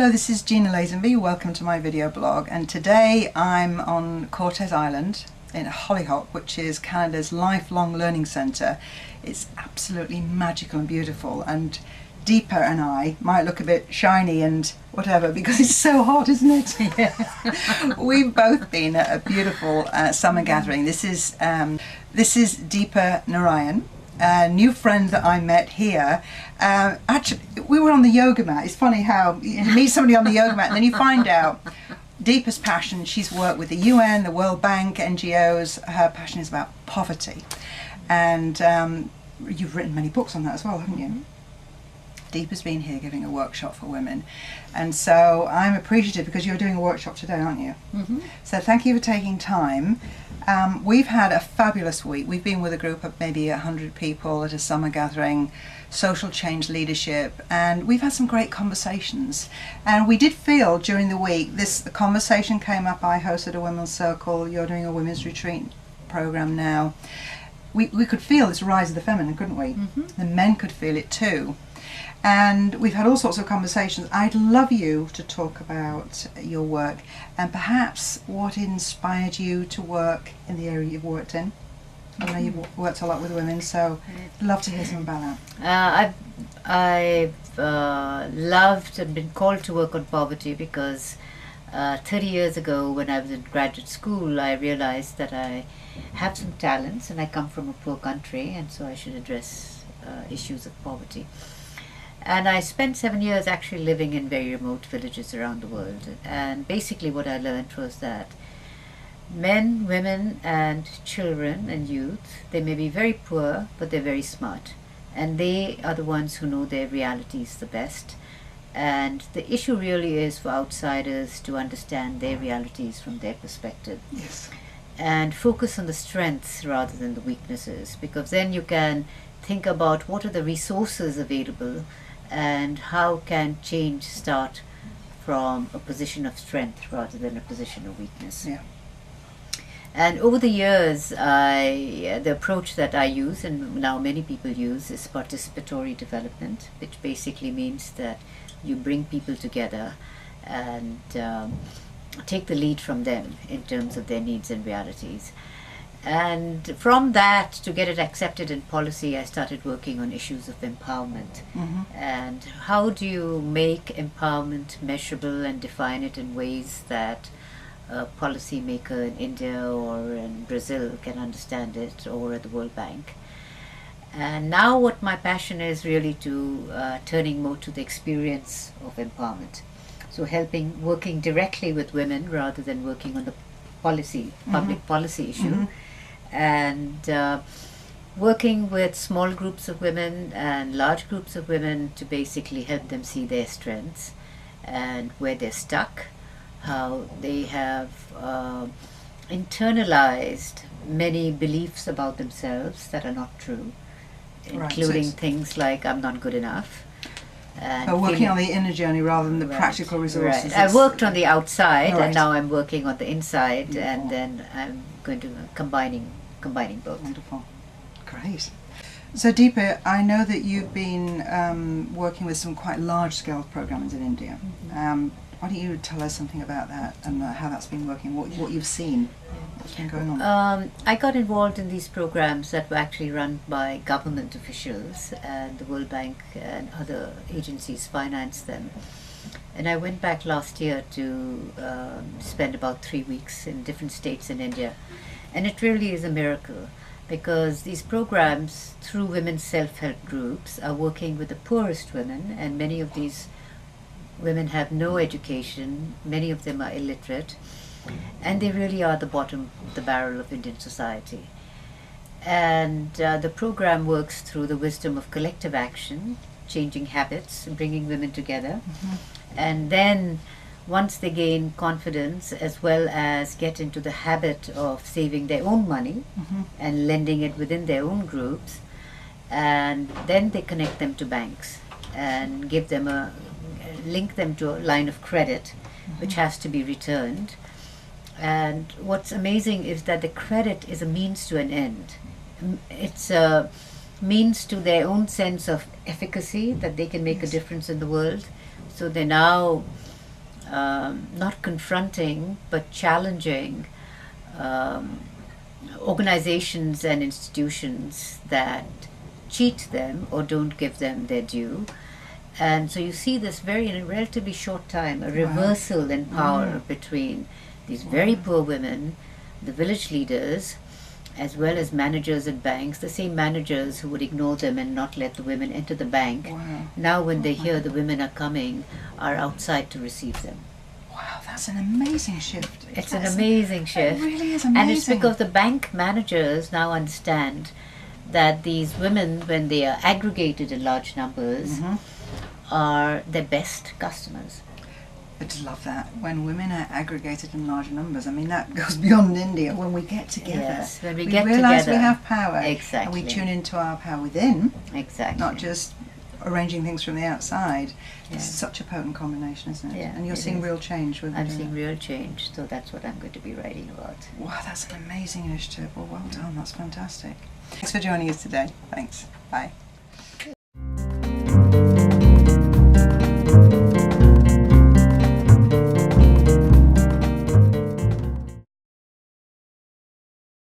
Hello, this is Gina Lazenby. Welcome to my video blog, and today I'm on Cortes Island in Hollyhock, which is Canada's lifelong learning centre. It's absolutely magical and beautiful, and Deepa and I might look a bit shiny and whatever because it's so hot, isn't it? Yeah. We've both been at a beautiful summer gathering. This is Deepa Narayan, a new friend that I met here. Actually, we were on the yoga mat. It's funny how you meet somebody on the yoga mat and then you find out Deepa's passion. She's worked with the UN, the World Bank, NGOs. Her passion is about poverty, and you've written many books on that as well, haven't you? Deepa's been here giving a workshop for women, and so I'm appreciative because you're doing a workshop today, aren't you? So thank you for taking time. We've had a fabulous week. We've been with a group of maybe 100 people at a summer gathering, social change leadership, and we've had some great conversations. And we did feel during the week, the conversation came up. I hosted a women's circle, you're doing a women's retreat program now. We could feel this rise of the feminine, couldn't we? The men could feel it too. And we've had all sorts of conversations. I'd love you to talk about your work and perhaps what inspired you to work in the area you've worked in. I know you've worked a lot with women, so I'd love to hear some about that. I've loved and been called to work on poverty because 30 years ago when I was in graduate school, I realized that I have some talents and I come from a poor country, and so I should address issues of poverty. And I spent 7 years actually living in very remote villages around the world. And basically what I learned was that men, women and children and youth, they may be very poor, but they're very smart. And they are the ones who know their realities the best. And the issue really is for outsiders to understand their realities from their perspective. Yes. And focus on the strengths rather than the weaknesses, because then you can think about what are the resources available and how can change start from a position of strength rather than a position of weakness. Yeah. And over the years, the approach that I use, and now many people use, is participatory development, which basically means that you bring people together and take the lead from them in terms of their needs and realities. And from that, to get it accepted in policy, I started working on issues of empowerment. And how do you make empowerment measurable and define it in ways that a policymaker in India or in Brazil can understand it, or at the World Bank. And now what my passion is really to turning more to the experience of empowerment. So working directly with women rather than working on the policy, public policy issue. And working with small groups of women and large groups of women to basically help them see their strengths and where they're stuck, how they have internalized many beliefs about themselves that are not true, including things like I'm not good enough. And working on the inner journey rather than the practical resources. I worked on the outside, and now I'm working on the inside, and then I'm going to combining both. Wonderful. Great. So Deepa, I know that you've been working with some quite large-scale programs in India. Why don't you tell us something about that and how that's been working, what you've seen, what's been going on? I got involved in these programs that were actually run by government officials, and the World Bank and other agencies financed them. And I went back last year to spend about 3 weeks in different states in India. And it really is a miracle, because these programs, through women's self-help groups, are working with the poorest women, and many of these women have no education, many of them are illiterate, and they really are the bottom of the barrel of Indian society. And the program works through the wisdom of collective action, changing habits, bringing women together, and then once they gain confidence as well as get into the habit of saving their own money and lending it within their own groups, and then they connect them to banks and give them link them to a line of credit which has to be returned. And what's amazing is that the credit is a means to an end. It's a means to their own sense of efficacy, that they can make a difference in the world. So they now not confronting but challenging organizations and institutions that cheat them or don't give them their due. And so you see this in a relatively short time, a reversal in power between these very poor women, the village leaders, as well as managers at banks, the same managers who would ignore them and not let the women enter the bank. Now when they hear the women are coming, are outside to receive them. Wow, that's an amazing shift. It's an amazing shift. It really is amazing. And it's because the bank managers now understand that these women, when they are aggregated in large numbers, are their best customers. I just love that. When women are aggregated in large numbers, I mean, that goes beyond India. When we get together, yes, when we realise we have power. Exactly. And we tune into our power within. Exactly. Not just arranging things from the outside. It's such a potent combination, isn't it? Yeah, and you're seeing real change with it. I'm seeing real change, so that's what I'm going to be writing about. Wow, that's an amazing initiative. Well done. That's fantastic. Thanks for joining us today. Thanks. Bye.